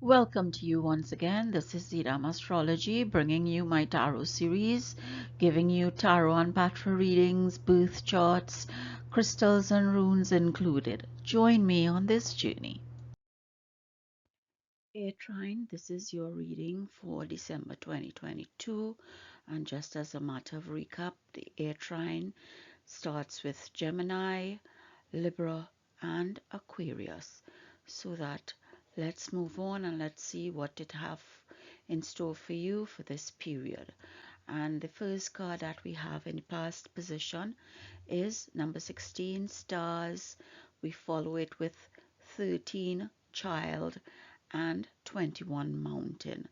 Welcome to you once again. This is Astrology, bringing you my tarot series, giving you tarot and patra readings, birth charts, crystals and runes included. Join me on this journey. Air Trine, this is your reading for December 2022. And just as a matter of recap, the Air Trine starts with Gemini, Libra, and Aquarius. So that let's move on and let's see what it have in store for you for this period. And the first card that we have in the past position is number 16, stars. We follow it with 13, child, and 21, mountain.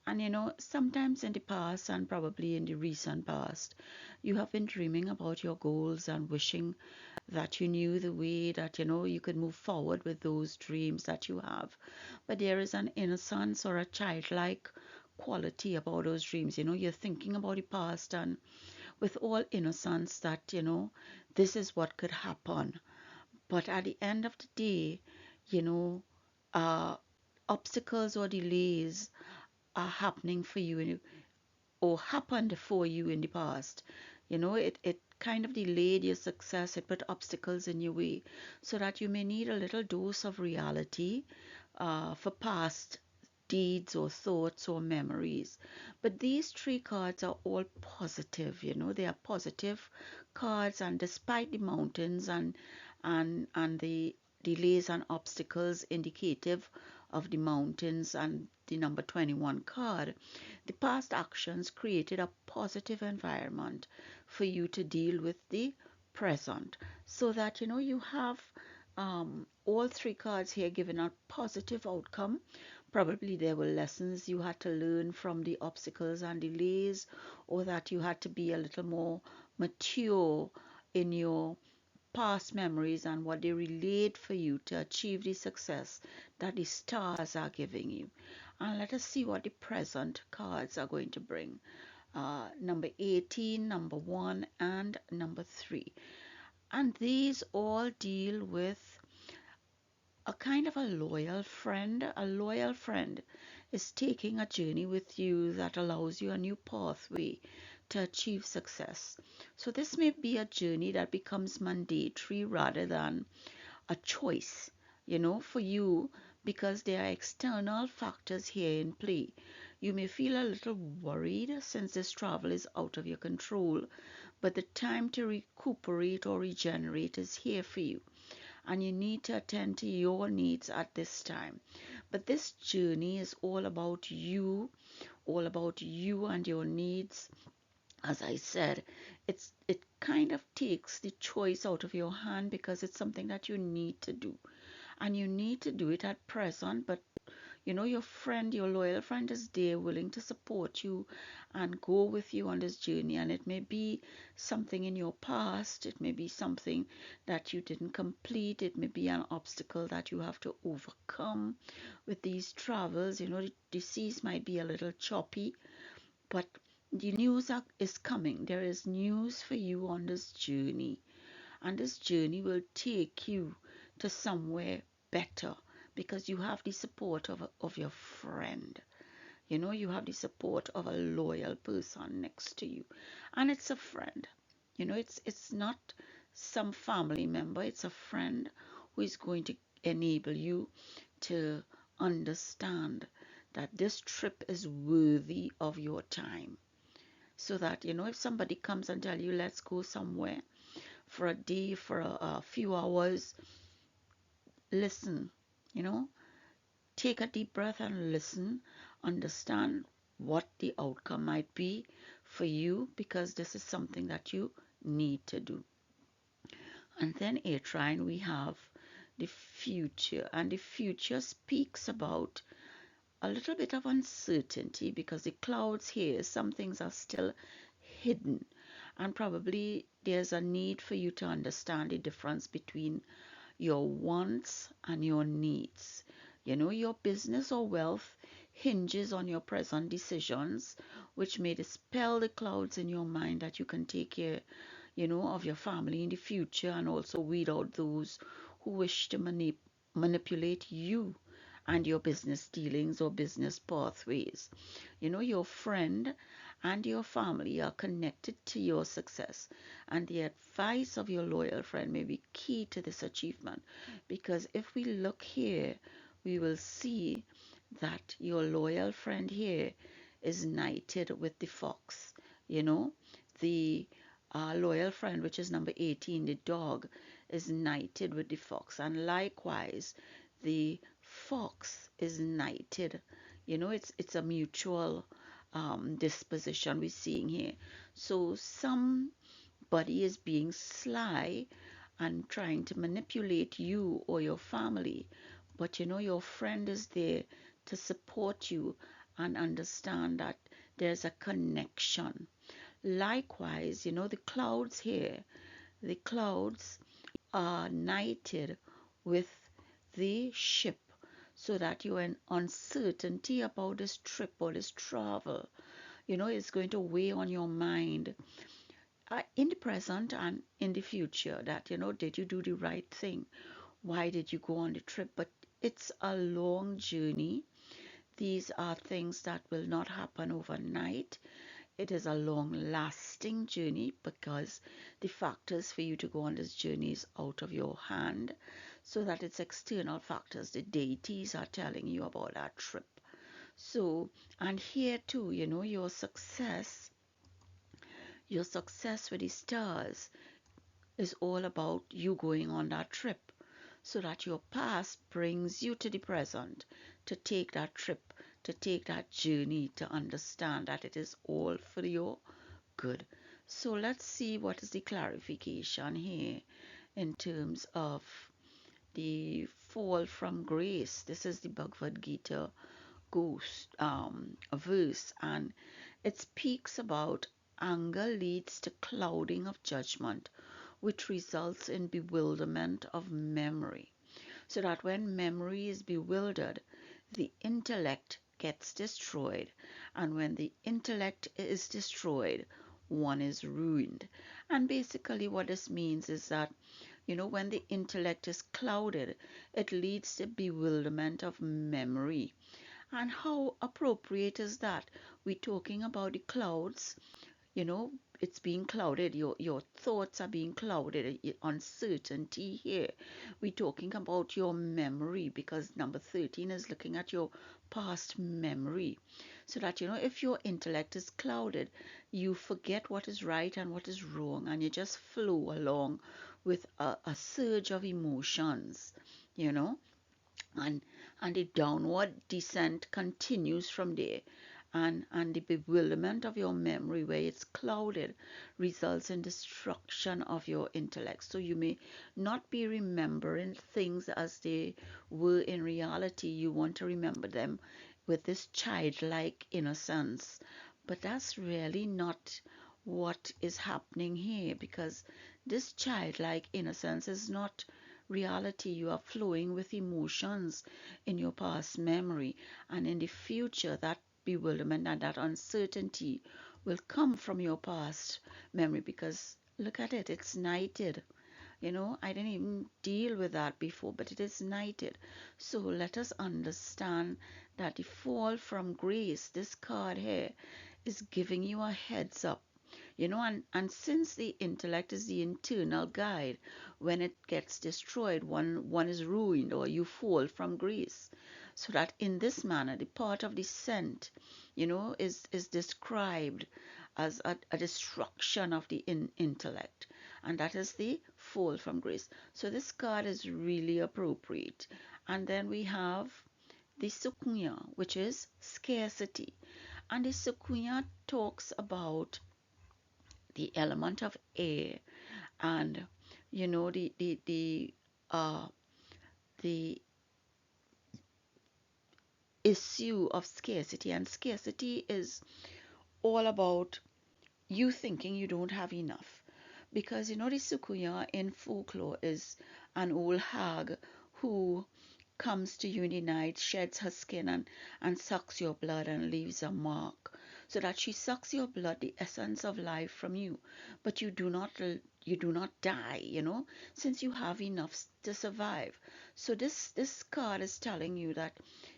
And sometimes in the past and probably in the recent past, you have been dreaming about your goals and wishing that you knew the way that you could move forward with those dreams that you have. But there is an innocence or a childlike quality about those dreams. You're thinking about the past and with all innocence that, this is what could happen. But at the end of the day, you know, uh, obstacles or delays are happening for you or happened for you in the past. It kind of delayed your success, it put obstacles in your way, so that you may need a little dose of reality for past deeds or thoughts or memories. But these three cards are all positive, they are positive cards, and despite the mountains and the delays and obstacles indicative of the mountains and the number 21 card, the past actions created a positive environment for you to deal with the present, so that you have all three cards here giving a positive outcome. Probably there were lessons you had to learn from the obstacles and delays, or that you had to be a little more mature in your past memories and what they relate for you to achieve the success that the stars are giving you. And let us see what the present cards are going to bring. Number 18, number 1, and number 3. And these all deal with a kind of a loyal friend. A loyal friend is taking a journey with you that allows you a new pathway to achieve success. So this may be a journey that becomes mandatory rather than a choice, for you, because there are external factors here in play. You may feel a little worried since this travel is out of your control, but the time to recuperate or regenerate is here for you, and you need to attend to your needs at this time. But this journey is all about you and your needs. As I said, it kind of takes the choice out of your hand because it's something that you need to do. And you need to do it at present, but your friend, your loyal friend is there willing to support you and go with you on this journey. And it may be something in your past, it may be something that you didn't complete, it may be an obstacle that you have to overcome with these travels. The seas might be a little choppy, but the news is coming. There is news for you on this journey, and this journey will take you to somewhere better because you have the support of your friend. You have the support of a loyal person next to you, and it's a friend. It's not some family member, it's a friend who is going to enable you to understand that this trip is worthy of your time. So that if somebody comes and tell you let's go somewhere for a day, for a few hours, listen, you know take a deep breath and listen, understand what the outcome might be for you, because this is something that you need to do. And then Air Trine, we have the future, and the future speaks about a little bit of uncertainty because the clouds here, some things are still hidden, and probably there's a need for you to understand the difference between your wants and your needs. Your business or wealth hinges on your present decisions, which may dispel the clouds in your mind that you can take care, of your family in the future, and also weed out those who wish to manipulate you and your business dealings or business pathways. Your friend and your family are connected to your success, and the advice of your loyal friend may be key to this achievement. Because if we look here, we will see that your loyal friend here is knighted with the fox. The loyal friend, which is number 18, the dog, is knighted with the fox. And likewise, the fox is knighted. It's a mutual disposition we're seeing here. So somebody is being sly and trying to manipulate you or your family, but your friend is there to support you and understand that there's a connection. Likewise, the clouds here, the clouds are knighted with the ship, so that you're in uncertainty about this trip or this travel. It's going to weigh on your mind in the present and in the future, that, did you do the right thing? Why did you go on the trip? But it's a long journey. These are things that will not happen overnight. It is a long lasting journey, because the factors for you to go on this journey is out of your hand, so that it's external factors. The deities are telling you about that trip. So, and here too, your success with the stars is all about you going on that trip, so that your past brings you to the present to take that trip, to take that journey, to understand that it is all for your good. So let's see what is the clarification here in terms of the fall from grace. This is the Bhagavad Gita ghost verse, and it speaks about anger leads to clouding of judgment, which results in bewilderment of memory. So that when memory is bewildered, the intellect gets destroyed, and when the intellect is destroyed, one is ruined. And basically what this means is that, when the intellect is clouded, it leads to bewilderment of memory. And how appropriate is that? We're talking about the clouds, it's being clouded. Your thoughts are being clouded. Uncertainty here. We're talking about your memory, because number 13 is looking at your past memory. So that, if your intellect is clouded, you forget what is right and what is wrong, and you just flow along with a surge of emotions, you know and the downward descent continues from there. And the bewilderment of your memory, where it's clouded, results in destruction of your intellect. So you may not be remembering things as they were in reality. You want to remember them with this childlike innocence, but that's really not what is happening here, because this childlike innocence is not reality. You are flowing with emotions in your past memory, and in the future that bewilderment and that uncertainty will come from your past memory, because look at it, it's knighted. I didn't even deal with that before, but it is knighted. So let us understand that the fall from grace, this card here, is giving you a heads up. And since the intellect is the internal guide, when it gets destroyed, one is ruined, or you fall from grace. So that in this manner, the part of descent, is described as a destruction of the intellect, and that is the fall from grace. So this card is really appropriate. And then we have the Sukunya, which is scarcity. And the Sukunya talks about the element of air, and uh the issue of scarcity. And scarcity is all about you thinking you don't have enough, because the Sukuya in folklore is an old hag who comes to you in the night, sheds her skin, and sucks your blood and leaves a mark. so that she sucks your blood, the essence of life from you, but you do not die, since you have enough to survive. So this card is telling you that,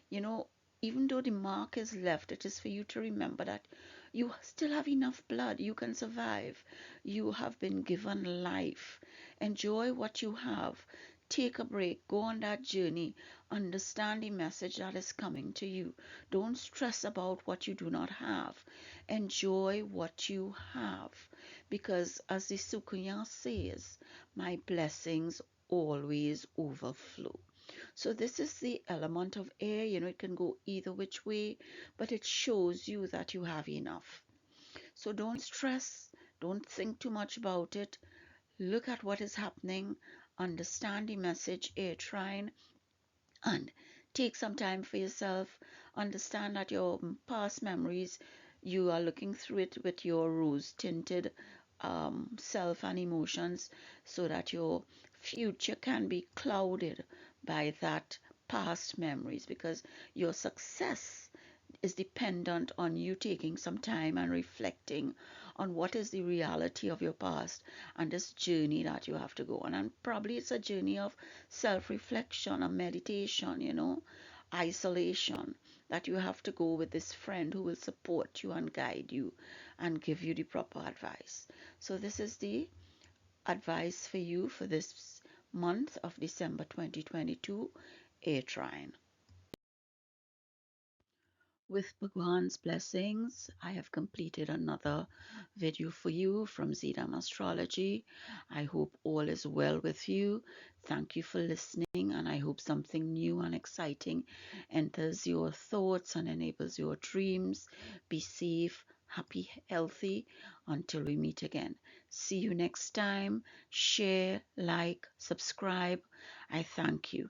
you know, even though the mark is left, it is for you to remember that you still have enough blood. You can survive. You have been given life. Enjoy what you have. Take a break. Go on that journey. Understand the message that is coming to you. Don't stress about what you do not have. Enjoy what you have. Because as the Sukunya says, my blessings always overflow. So this is the element of air. It can go either which way, but it shows you that you have enough. So don't stress, don't think too much about it. Look at what is happening, understand the message, Air Trine, and take some time for yourself. Understand that your past memories, you are looking through it with your rose tinted self and emotions, so that your future can be clouded by that past memories, because your success is dependent on you taking some time and reflecting on what is the reality of your past and this journey that you have to go on. And probably it's a journey of self reflection, a meditation, isolation, that you have to go with this friend who will support you and guide you and give you the proper advice. So, this is the advice for you for this month of December 2022, Air Trine. With Bhagwan's blessings, I have completed another video for you from Zidam Astrology. I hope all is well with you. Thank you for listening, and I hope something new and exciting enters your thoughts and enables your dreams. Be safe, happy, healthy until we meet again. See you next time. Share, like, subscribe. I thank you.